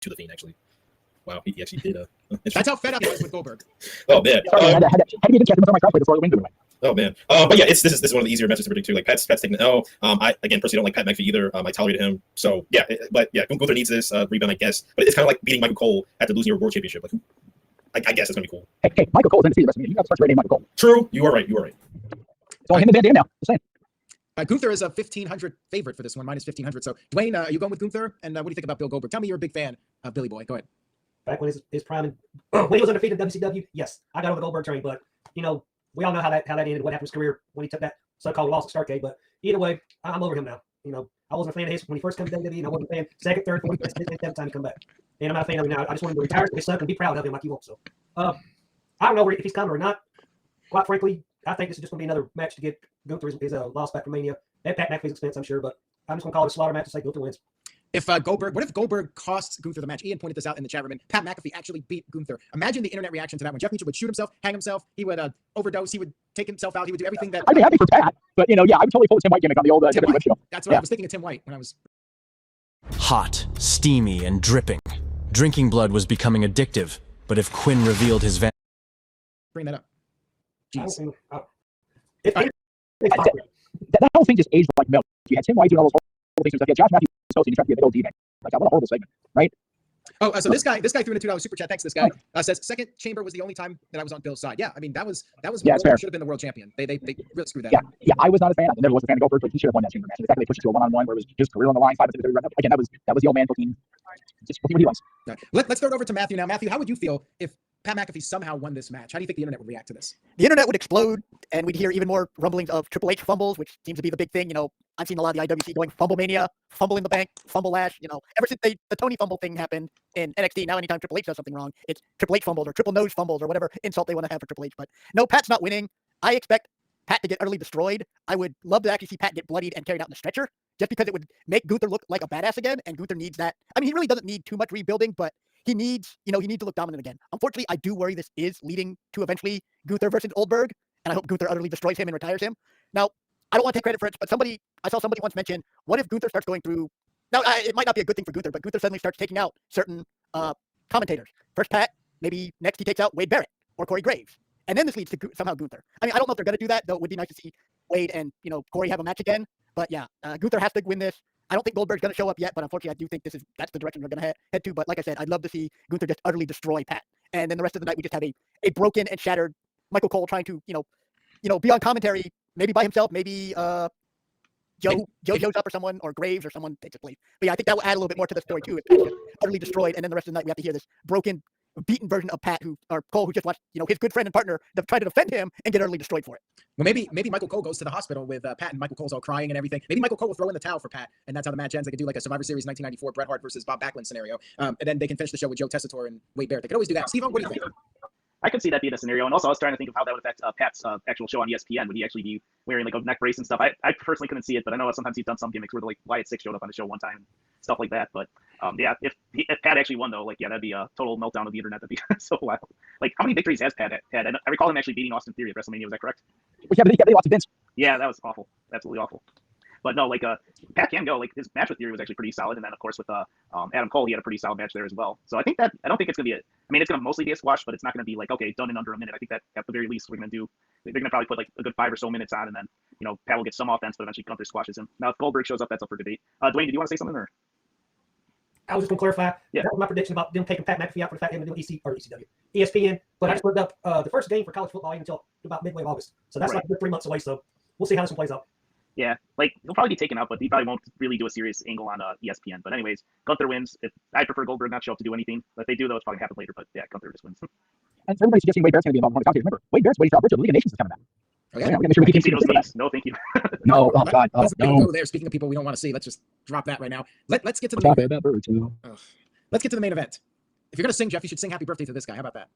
to the Fiend actually. Wow, he actually did. That's how fed up I was with Goldberg. Oh man. Oh man. But yeah, this is one of the easier matches to predict too. Like Pat's taking the L. I again personally don't like Pat McAfee either. I tolerated him. So yeah, but yeah, Gunther needs this rebound, I guess. But it's kind of like beating Michael Cole after losing your world championship. Like, I guess it's gonna be cool. Hey, Michael Cole's in the season WrestleMania. You got to start rating Michael Cole. True. You are right. It's all him and Van Dam now. Just saying. Gunther is a 1,500 favorite for this one, minus 1,500. So, Dwayne, are you going with Gunther? And what do you think about Bill Goldberg? Tell me you're a big fan of Billy Boy. Go ahead. Back when his prime, when he was undefeated in WCW, yes, I got over the Goldberg train. But we all know how that ended. What happened to his career when he took that so-called loss at Starrcade. But either way, I'm over him now. I wasn't a fan of his when he first came to WWE, and I wasn't a fan second, third, fourth, fifth, every time he come back. And I'm not a fan of him now. I just want him to retire, his son, and be proud of him like he wants. So, I don't know if he's coming or not. Quite frankly, I think this is just going to be another match to get Gunther his loss back from Mania at Pat McAfee's expense, I'm sure. But I'm just going to call it a slaughter match to say Gunther wins. What if Goldberg costs Gunther the match? Ian pointed this out in the chat room, and Pat McAfee actually beat Gunther. Imagine the internet reaction to that when Jeff Mitchell would shoot himself, hang himself, he would overdose, he would take himself out, he would do everything that. I'd be happy for Pat, but yeah, I would totally pull the Tim White gimmick on the old Tim White. show. That's what I was thinking of Tim White when I was. Hot, steamy, and dripping. Drinking blood was becoming addictive, but if Quinn revealed his Bring that up. Jeez. That whole thing just aged like milk. You had Tim White doing all those horrible things and stuff. Yeah, Josh Matthews was hosting, he tried to be a big old D-man. Like, what a horrible segment, right? Oh, so this guy threw in a $2 super chat. Thanks, this guy. Says second chamber was the only time that I was on Bill's side. Yeah, I mean that was yeah, should have been the world champion. They really screwed that. Yeah, I was not a fan. I never was a fan of Goldberg, but he should have won that chamber match. And the fact that they pushed it to a one-on-one where it was his career on the line, 5 minutes again, that was the old man booking. Just booking what he wants. Right. Let's throw it over to Matthew now. Matthew, how would you feel if Pat McAfee somehow won this match? How do you think the internet would react to this? The internet would explode, and we'd hear even more rumblings of Triple H fumbles, which seems to be the big thing. I've seen a lot of the IWC going Fumble Mania, Fumble in the Bank, Fumble Lash. Ever since the Tony fumble thing happened in NXT, now anytime Triple H does something wrong, it's Triple H fumbles or triple nose fumbles or whatever insult they want to have for Triple H. But no, Pat's not winning. I expect Pat to get utterly destroyed. I would love to actually see Pat get bloodied and carried out in a stretcher, just because it would make Gunther look like a badass again, and Gunther needs that. I mean, he really doesn't need too much rebuilding, but he needs to look dominant again. Unfortunately, I do worry this is leading to eventually Gunther versus Goldberg, and I hope Gunther utterly destroys him and retires him. Now, I don't want to take credit for it, but I saw somebody once mention, what if Gunther starts going through, now it might not be a good thing for Gunther, but Gunther suddenly starts taking out certain commentators. First Pat, maybe next he takes out Wade Barrett or Corey Graves. And then this leads to somehow Gunther. I mean, I don't know if they're going to do that, though it would be nice to see Wade and, Corey have a match again. But yeah, Gunther has to win this. I don't think Goldberg's going to show up yet, but unfortunately, I do think that's the direction we're going to head to. But like I said, I'd love to see Gunther just utterly destroy Pat. And then the rest of the night, we just have a broken and shattered Michael Cole trying to, be on commentary, maybe by himself, maybe Joe shows up or someone, or Graves or someone takes a place. But yeah, I think that will add a little bit more to the story too. If Pat's just utterly destroyed, and then the rest of the night we have to hear this broken, beaten version of Cole, who just watched, his good friend and partner try to defend him and get utterly destroyed for it. Well, maybe Michael Cole goes to the hospital with Pat, and Michael Cole's all crying and everything. Maybe Michael Cole will throw in the towel for Pat, and that's how the match ends. They could do like a Survivor Series 1994 Bret Hart versus Bob Backlund scenario, and then they can finish the show with Joe Tessitore and Wade Barrett. They could always do that. Steve, what do you think? I could see that being a scenario, and also I was trying to think of how that would affect Pat's actual show on ESPN. Would he actually be wearing like a neck brace and stuff? I personally couldn't see it, but I know sometimes he's done some gimmicks where like Wyatt Six showed up on the show one time, stuff like that. But yeah, if Pat actually won though, like yeah, that'd be a total meltdown of the internet. That'd be so wild. Like how many victories has Pat had? I recall him actually beating Austin Theory at WrestleMania. Was that correct? Yeah, but they lost to Vince. Yeah, that was awful. Absolutely awful. But no, like Pat can go. Like his match with Theory was actually pretty solid, and then of course with Adam Cole, he had a pretty solid match there as well. So I don't think it's gonna be it's gonna mostly be a squash, but it's not gonna be like okay, done in under a minute. I think that at the very least they're gonna probably put like a good 5 or so minutes on, and then Pat will get some offense, but eventually Gunther squashes him. Now if Goldberg shows up, that's up for debate. Dwayne, did you want to say something or? I was just gonna clarify. Yeah. That was my prediction about them taking Pat McAfee out for the fact that they were doing ESPN. But I just looked up the first game for college football until about midway of August. So that's like a good 3 months away. So we'll see how this one plays out. Yeah, like he'll probably be taken out, but he probably won't really do a serious angle on ESPN. But anyways, Gunther wins. I prefer Goldberg not show up to do anything. But if they do, though, it's probably gonna happen later. But yeah, Gunther just wins. And so everybody's suggesting Wade Barrett's going to be involved in the commentators. Remember, Wade Barrett's Wade Bridge of the League of Nations is coming back. Oh, yeah. I'm going to make sure we keep No, thank you. No, oh God, let's no. go there. Speaking of people we don't want to see, let's just drop that right now. Let's get to the let's get to the main event. If you're going to sing, Jeff, you should sing Happy Birthday to this guy. How about that?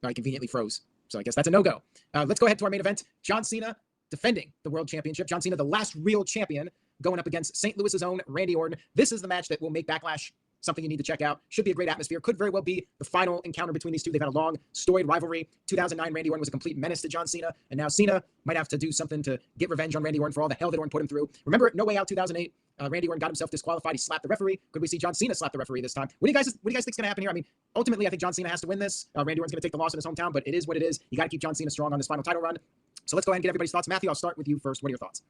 All right, conveniently froze. So I guess that's a no-go. Let's go ahead to our main event. John Cena defending the World Championship. John Cena, the last real champion, going up against St. Louis's own Randy Orton. This is the match that will make Backlash something you need to check out. Should be a great atmosphere. Could very well be the final encounter between these two. They've had a long, storied rivalry. 2009, Randy Orton was a complete menace to John Cena, and now Cena might have to do something to get revenge on Randy Orton for all the hell that Orton put him through. Remember No Way Out 2008? Randy Orton got himself disqualified. He slapped the referee. Could we see John Cena slap the referee this time? What do you guys think is going to happen here? I mean, ultimately, I think John Cena has to win this. Randy Orton's going to take the loss in his hometown, but it is what it is. You got to keep John Cena strong on this final title run. So let's go ahead and get everybody's thoughts. Matthew, I'll start with you first. What are your thoughts?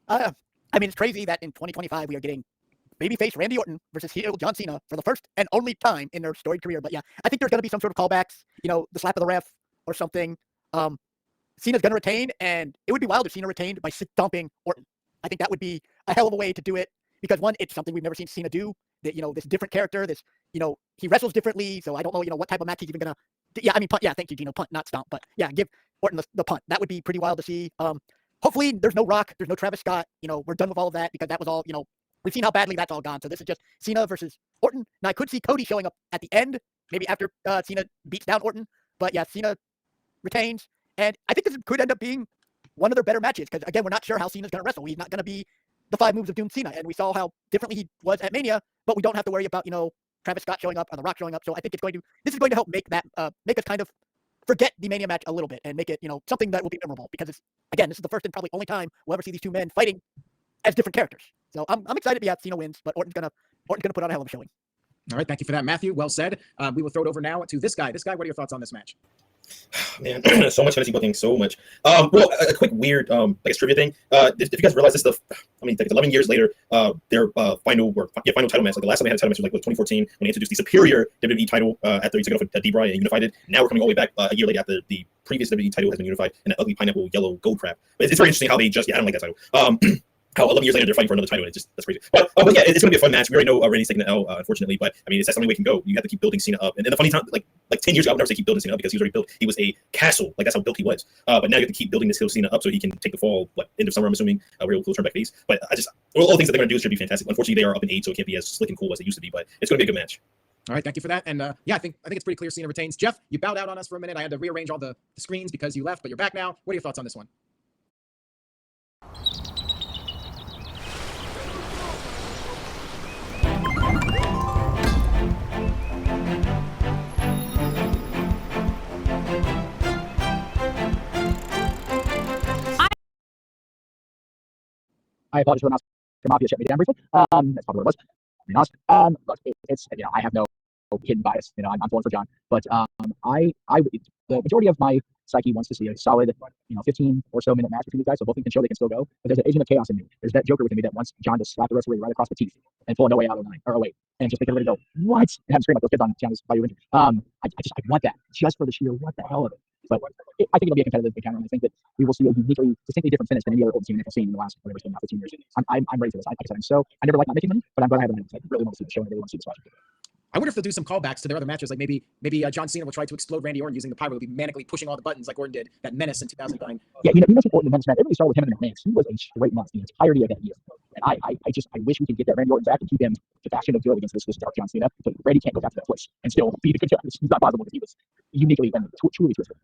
I mean, it's crazy that in 2025 we are getting babyface Randy Orton versus heel John Cena for the first and only time in their storied career. But yeah, I think there's going to be some sort of callbacks, the slap of the ref or something. Cena's going to retain, and it would be wild if Cena retained by stomping Orton. I think that would be a hell of a way to do it because, one, it's something we've never seen Cena do. That, this different character, this, he wrestles differently, so I don't know, what type of match he's even going to. Yeah, I mean, punt. Yeah, thank you, Gino. Punt, not stomp. But yeah, give Orton the punt. That would be pretty wild to see. Hopefully, there's no Rock, there's no Travis Scott. We're done with all of that because that was all, we've seen how badly that's all gone. So this is just Cena versus Orton. Now, I could see Cody showing up at the end, maybe after Cena beats down Orton. But yeah, Cena retains. And I think this could end up being one of their better matches because, again, we're not sure how Cena's going to wrestle. He's not going to be the 5 moves of Doom Cena. And we saw how differently he was at Mania, but we don't have to worry about, Travis Scott showing up or The Rock showing up. So I think this is going to help make us kind of forget the Mania match a little bit and make it, something that will be memorable because this is the first and probably only time we'll ever see these two men fighting as different characters. So I'm excited. Yeah, Cena wins, but Orton's gonna put on a hell of a showing. All right, thank you for that, Matthew. Well said. We will throw it over now to this guy. This guy, what are your thoughts on this match? Man, so much fantasy booking, so much. Well, a quick weird, trivia thing. If you guys realize this, 11 years later, their final title match, like the last time they had a title match was like 2014 when they introduced the superior WWE title after he took it off at D-Bry and unified it. Now we're coming all the way back a year later after the previous WWE title has been unified in an ugly pineapple yellow gold crap. But it's very interesting how they I don't like that title. How 11 years later they're fighting for another title. That's crazy. But yeah, it's going to be a fun match. We already know Randy's taking the L, unfortunately. But I mean, it's that's the only way it can go. You have to keep building Cena up. And the funny time, like 10 years ago, I would never say keep building Cena up because he was already built. He was a castle. Like that's how built he was. But now you have to keep building this heel Cena up so he can take the fall. End of summer, I'm assuming. Where he'll turn back face. But all the things that they're going to do should be fantastic. Unfortunately, they are up in age, so it can't be as slick and cool as it used to be. But it's going to be a good match. All right, thank you for that. And yeah, I think it's pretty clear Cena retains. Jeff, you bowed out on us for a minute. I had to rearrange all the screens because you left, but you're back now. What are your thoughts on this one? I apologize for the Mafia shut me down briefly. That's probably what it was. I mean, honest. Look, it's I have no hidden bias. I'm pulling for John, but the majority of my psyche wants to see a solid 15 or so minute match between these guys, so both of them can show they can still go. But there's an agent of chaos in me. There's that Joker within me that wants John to slap the referee right across the teeth and pull a no way out of the line or away and just make everybody go what and have him scream like those kids on John's Bayou Injury. I want that just for the sheer what the hell of it. But I think it'll be a competitive encounter, and I think that we will see a distinctly different finish than any other old team we've seen in the last whatever it's been now 15 years. I'm ready for this. I never like not making money, but I'm glad I have a minute. I really want to see the show and I really want to see this match. I wonder if they'll do some callbacks to their other matches, like maybe John Cena will try to explode Randy Orton using the pyro. He'll be manically pushing all the buttons like Orton did that menace in 2009. Yeah, you mentioned Orton the menace match. Everybody started with him in the menace. He was a straight menace the entirety of that year. And I wish we could get that Randy Orton back and keep him the bastion of good against this dark John Cena. But Randy can't go back to that place and still be the good guy. It's not possible because he was uniquely and truly twisted.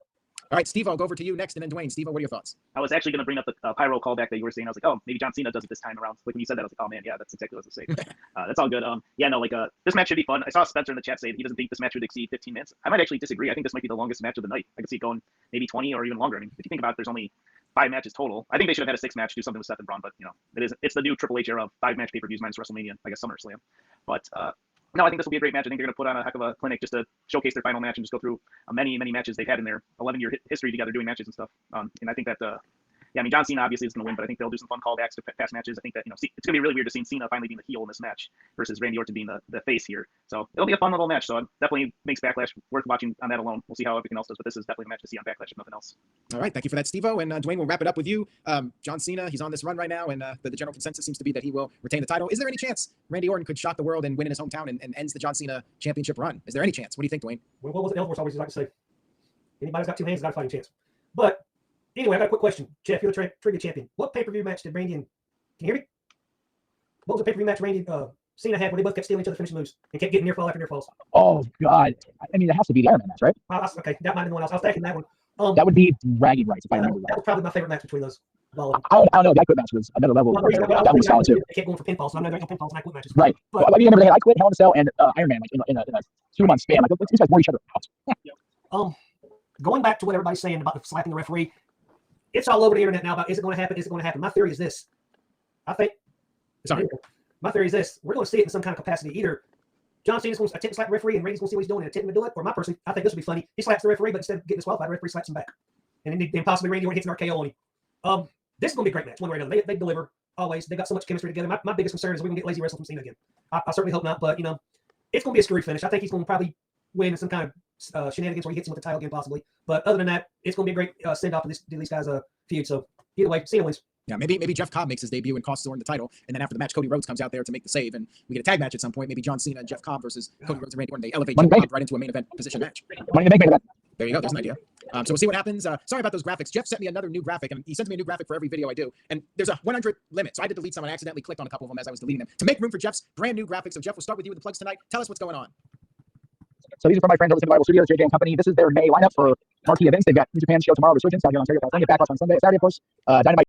All right, Steve, I'll go over to you next, and then Dwayne. Steve, what are your thoughts? I was actually going to bring up the pyro callback that you were saying. I was like, oh, maybe John Cena does it this time around. Like when you said that, I was like, oh man, yeah, that's exactly what I was going to say. That's all good. This match should be fun. I saw Spencer in the chat say he doesn't think this match would exceed 15 minutes. I might actually disagree. I think this might be the longest match of the night. I could see it going maybe 20 or even longer. I mean, if you think about it, there's only 5 matches total. I think they should have had a 6 match, do something with Seth and Braun, but it's the new Triple H era of 5 match pay-per-views minus WrestleMania, I guess SummerSlam. But no, I think this will be a great match. I think they're going to put on a heck of a clinic just to showcase their final match and just go through many matches they've had in their 11-year history together doing matches and stuff. And I think that, John Cena obviously is going to win, but I think they'll do some fun callbacks to past matches. I think that, it's going to be really weird to see Cena finally being the heel in this match versus Randy Orton being the face here. So it'll be a fun little match. So it definitely makes Backlash worth watching on that alone. We'll see how everything else does, but this is definitely a match to see on Backlash if nothing else. All right, thank you for that, Steve-O. And Dwayne, we'll wrap it up with you. John Cena, he's on this run right now, and the general consensus seems to be that he will retain the title. Is there any chance Randy Orton could shock the world and win in his hometown and ends the John Cena championship run? Is there any chance? What do you think, Dwayne? What was it Ellsworth always like to say? Anybody's got 2 hands has got a fighting chance. But anyway, I got a quick question. Jeff, you're the trivia champion. What pay-per-view match did Randy and can you hear me? What was the pay-per-view match Randy Cena had where they both kept stealing each other finishing moves and kept getting near fall after near falls? Oh God! I mean, it has to be the Iron Man match, right? Okay, that might have been the one else. I was thinking that one. That would be bragging rights if I remember That right. was probably my favorite match between those. I don't know. The I Quit match was another level. That was solid too. They kept going for pinfalls, so I know there's no pinfalls and I Quit matches. Right. But I remember they had I Quit, Hell in a Cell, and Iron Man like in a 2-month span. Like these guys wore each other out. Going back to what everybody's saying about slapping the referee, it's all over the internet now about is it going to happen? Is it going to happen? My theory is this. I think. Sorry. my theory is this: we're going to see it in some kind of capacity. Either John Cena's going to attempt to slap the referee, and Randy's going to see what he's doing and attempt to do it. Or my person, I think this would be funny. He slaps the referee, but instead of getting disqualified, the referee slaps him back, and then possibly Randy Orton hits an RKO on him. This is going to be a great match. One way or another, they deliver always. They got so much chemistry together. My biggest concern is we're going to get lazy wrestling from Cena again. I certainly hope not, but it's going to be a screwy finish. I think he's going to probably win in some kind of shenanigans where he hits him with the title again, possibly. But other than that, it's going to be a great send off to these guys' feud. So either way, Cena wins. Yeah, maybe Jeff Cobb makes his debut and costs Orton the title, and then after the match, Cody Rhodes comes out there to make the save, and we get a tag match at some point. Maybe John Cena and Jeff Cobb versus Cody Rhodes and Randy Orton. They elevate Jeff Cobb right into a main event position match. Money in the Bank main event. There you go. There's an idea. So we'll see what happens. Sorry about those graphics. Jeff sent me another new graphic, and he sends me a new graphic for every video I do. And there's a 100 limit, so I had to delete some. And I accidentally clicked on a couple of them as I was deleting them to make room for Jeff's brand new graphic. So Jeff, we'll start with you with the plugs tonight. Tell us what's going on. So these are from my friends over at Bible Studios, JJ and Company. This is their May lineup for marquee events. They've got New Japan show tomorrow, Resurgence, down here in Ontario, California, Backlash on Sunday, Saturday, of course. Dynamite